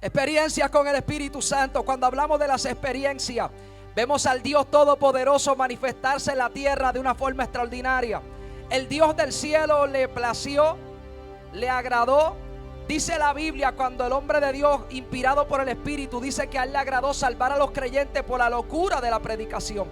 Experiencias con el Espíritu Santo. Cuando hablamos de las experiencias, vemos al Dios Todopoderoso manifestarse en la tierra de una forma extraordinaria. El Dios del cielo le plació, le agradó. Dice la Biblia, cuando el hombre de Dios, inspirado por el Espíritu, dice que a él le agradó salvar a los creyentes por la locura de la predicación.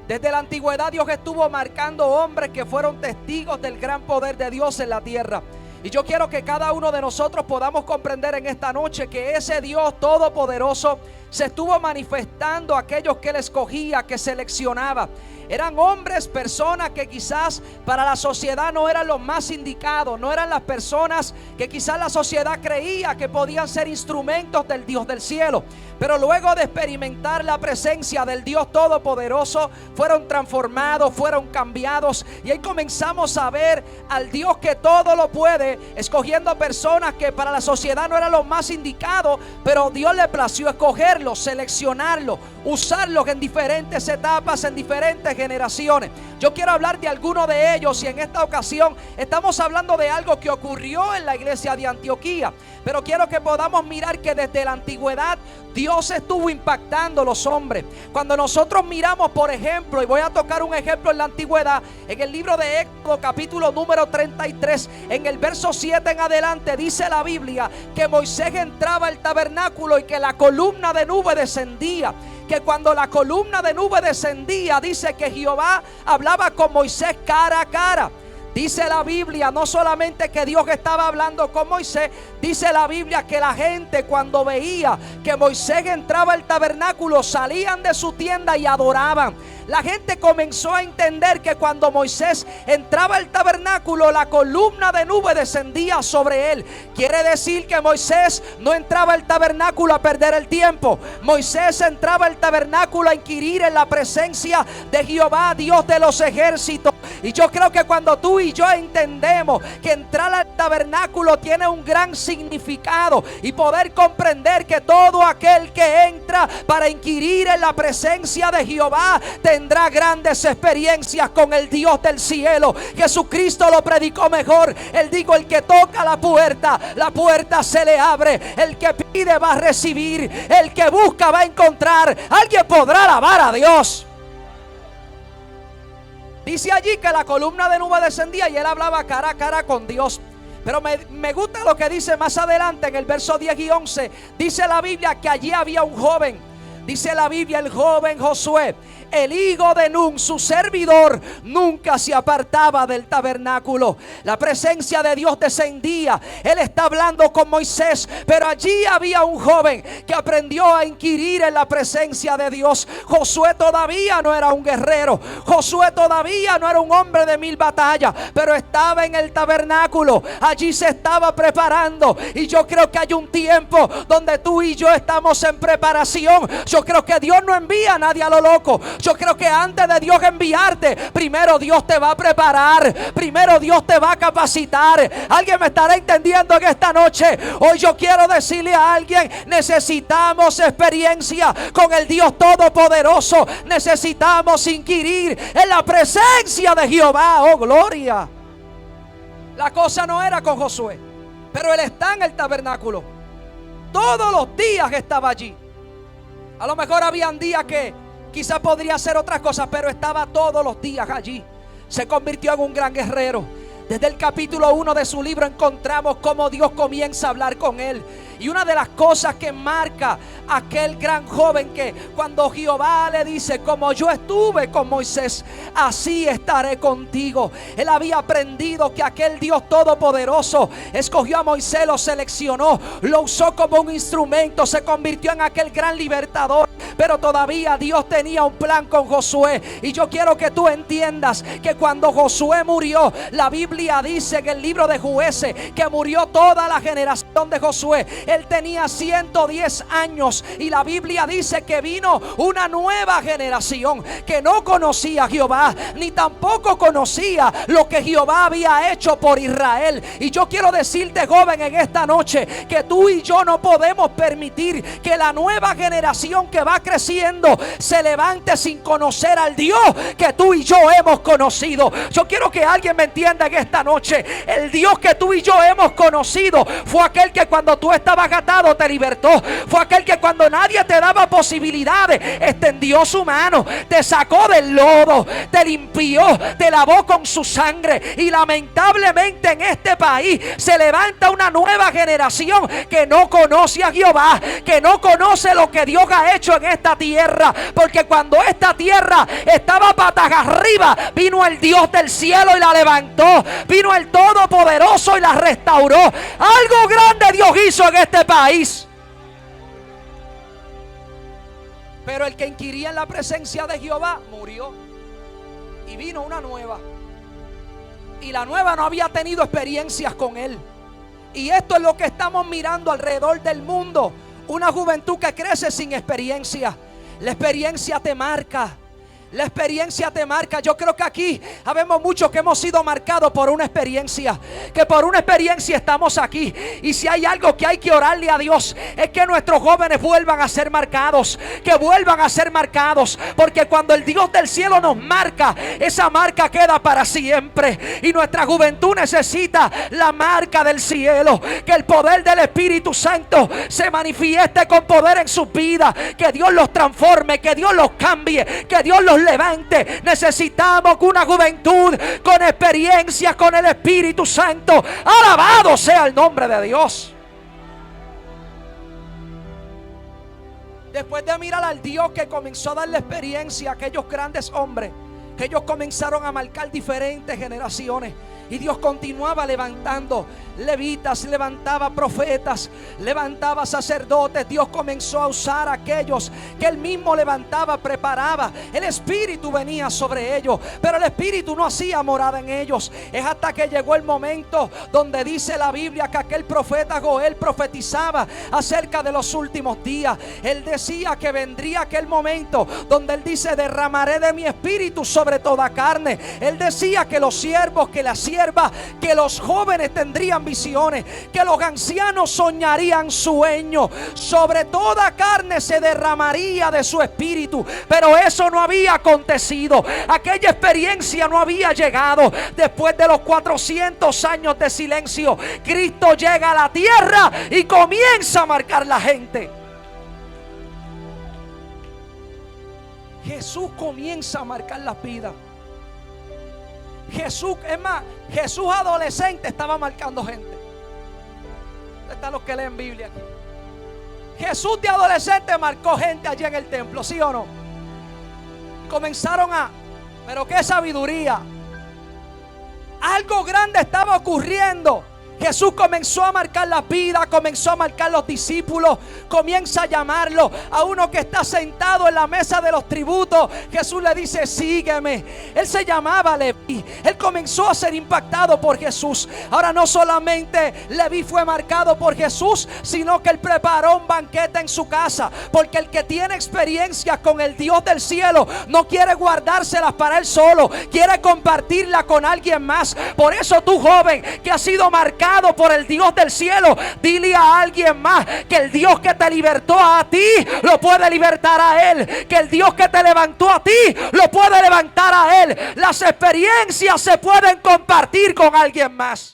Desde la antigüedad Dios estuvo marcando hombres que fueron testigos del gran poder de Dios en la tierra. Y yo quiero que cada uno de nosotros podamos comprender en esta noche que ese Dios todopoderoso se estuvo manifestando a aquellos que él escogía, que seleccionaba. Eran hombres, personas que quizás para la sociedad no eran los más indicados, no eran las personas que quizás la sociedad creía que podían ser instrumentos del Dios del cielo. Pero luego de experimentar la presencia del Dios Todopoderoso, fueron transformados, fueron cambiados. Y ahí comenzamos a ver al Dios que todo lo puede, escogiendo personas que para la sociedad no eran los más indicados, pero Dios le plació escogerlos, seleccionarlos, usarlos en diferentes etapas, en diferentes generaciones. Yo quiero hablar de alguno de ellos, y en esta ocasión estamos hablando de algo que ocurrió en la iglesia de Antioquía. Pero quiero que podamos mirar que desde la antigüedad Dios estuvo impactando a los hombres. Cuando nosotros miramos, por ejemplo, y voy a tocar un ejemplo en la antigüedad, en el libro de Éxodo, capítulo número 33, en el verso 7 en adelante, dice la Biblia que Moisés entraba al tabernáculo y que la columna de nube descendía. Que cuando la columna de nube descendía, dice que Jehová hablaba con Moisés cara a cara. Dice la Biblia no solamente que Dios estaba hablando con Moisés, dice la Biblia que la gente, cuando veía que Moisés entraba al tabernáculo, salían de su tienda y adoraban. La gente comenzó a entender que cuando Moisés entraba al tabernáculo, la columna de nube descendía sobre él. Quiere decir que Moisés no entraba al tabernáculo a perder el tiempo. Moisés entraba al tabernáculo a inquirir en la presencia de Jehová, Dios de los ejércitos. Y yo creo que cuando tú y yo entendemos que entrar al tabernáculo tiene un gran significado, y poder comprender que todo aquel que entra para inquirir en la presencia de Jehová tendrá grandes experiencias con el Dios del cielo. Jesucristo lo predicó mejor. Él dijo: el que toca la puerta se le abre. El que pide va a recibir. El que busca va a encontrar. Alguien podrá alabar a Dios. Dice allí que la columna de nube descendía y él hablaba cara a cara con Dios. Pero me gusta lo que dice más adelante en el verso 10 y 11. Dice la Biblia que allí había un joven. Dice la Biblia, el joven Josué, el hijo de Nun, su servidor, nunca se apartaba del tabernáculo. La presencia de Dios descendía. Él está hablando con Moisés, pero allí había un joven que aprendió a inquirir en la presencia de Dios. Josué todavía no era un guerrero. Josué todavía no era un hombre de 1000 batallas, pero estaba en el tabernáculo. Allí se estaba preparando. Y yo creo que hay un tiempo donde tú y yo estamos en preparación. Yo creo que Dios no envía a nadie a lo loco. Yo creo que antes de Dios enviarte, primero Dios te va a preparar, primero Dios te va a capacitar. Alguien me estará entendiendo en esta noche. Hoy yo quiero decirle a alguien: necesitamos experiencia con el Dios Todopoderoso. Necesitamos inquirir en la presencia de Jehová. Oh, gloria. La cosa no era con Josué, pero él está en el tabernáculo. Todos los días estaba allí. A lo mejor habían días que quizás podría hacer otras cosas, pero estaba todos los días allí. Se convirtió en un gran guerrero. Desde el capítulo 1 de su libro encontramos cómo Dios comienza a hablar con él. Y una de las cosas que marca a aquel gran joven, que cuando Jehová le dice: como yo estuve con Moisés, así estaré contigo. Él había aprendido que aquel Dios todopoderoso escogió a Moisés, lo seleccionó, lo usó como un instrumento, se convirtió en aquel gran libertador. Pero todavía Dios tenía un plan con Josué. Y yo quiero que tú entiendas que cuando Josué murió, la Biblia dice en el libro de Jueces que murió toda la generación de Josué. Él tenía 110 años y la Biblia dice que vino una nueva generación que no conocía a Jehová, ni tampoco conocía lo que Jehová había hecho por Israel. Y yo quiero decirte, joven, en esta noche, que tú y yo no podemos permitir que la nueva generación que va creciendo se levante sin conocer al Dios que tú y yo hemos conocido. Yo quiero que alguien me entienda en esta noche. El Dios que tú y yo hemos conocido fue aquel que cuando tú estabas estabas atado te libertó. Fue aquel que cuando nadie te daba posibilidades extendió su mano, te sacó del lodo, te limpió, te lavó con su sangre. Y lamentablemente en este país se levanta una nueva generación que no conoce a Jehová, que no conoce lo que Dios ha hecho en esta tierra. Porque cuando esta tierra estaba patas arriba, vino el Dios del cielo y la levantó. Vino el Todopoderoso y la restauró. Algo grande Dios hizo en este país. Pero el que inquiría en la presencia de Jehová murió. Y vino una nueva. Y la nueva no había tenido experiencias con él. Y esto es lo que estamos mirando alrededor del mundo. Una juventud que crece sin experiencia. La experiencia te marca. La experiencia te marca. Yo creo que aquí habemos muchos que hemos sido marcados por una experiencia. Que por una experiencia estamos aquí. Y si hay algo que hay que orarle a Dios, es que nuestros jóvenes vuelvan a ser marcados. Que vuelvan a ser marcados. Porque cuando el Dios del cielo nos marca, esa marca queda para siempre. Y nuestra juventud necesita la marca del cielo. Que el poder del Espíritu Santo se manifieste con poder en sus vidas. Que Dios los transforme. Que Dios los cambie. Que Dios los levante. Necesitamos una juventud con experiencias con el Espíritu Santo. Alabado sea el nombre de Dios. Después de mirar al Dios que comenzó a darle experiencia a aquellos grandes hombres, que ellos comenzaron a marcar diferentes generaciones. Y Dios continuaba levantando levitas, levantaba profetas, levantaba sacerdotes. Dios comenzó a usar a aquellos que Él mismo levantaba, preparaba. El Espíritu venía sobre ellos, pero el Espíritu no hacía morada en ellos. Es hasta que llegó el momento donde dice la Biblia que aquel profeta Joel profetizaba acerca de los últimos días. Él decía que vendría aquel momento donde Él dice: derramaré de mi Espíritu sobre toda carne. Él decía que los siervos, que las siervas, que los jóvenes tendrían visiones, que los ancianos soñarían sueños. Sobre toda carne se derramaría de su Espíritu. Pero eso no había acontecido. Aquella experiencia no había llegado. Después de los 400 años de silencio, Cristo llega a la tierra y comienza a marcar la gente. Jesús comienza a marcar las vidas. Jesús, es más, Jesús adolescente estaba marcando gente. ¿Dónde están los que leen Biblia aquí? Jesús de adolescente marcó gente allí en el templo, ¿sí o no? Comenzaron pero qué sabiduría. Algo grande estaba ocurriendo. Jesús comenzó a marcar la vida, comenzó a marcar los discípulos, comienza a llamarlo a uno que está sentado en la mesa de los tributos. Jesús le dice: sígueme. Él se llamaba Leví. Él comenzó a ser impactado por Jesús. Ahora no solamente Leví fue marcado por Jesús, sino que él preparó un banquete en su casa. Porque el que tiene experiencias con el Dios del cielo no quiere guardárselas para él solo, quiere compartirla con alguien más. Por eso tú, joven, que has sido marcado por el Dios del cielo, dile a alguien más que el Dios que te libertó a ti lo puede libertar a él, que el Dios que te levantó a ti lo puede levantar a él. Las experiencias se pueden compartir con alguien más.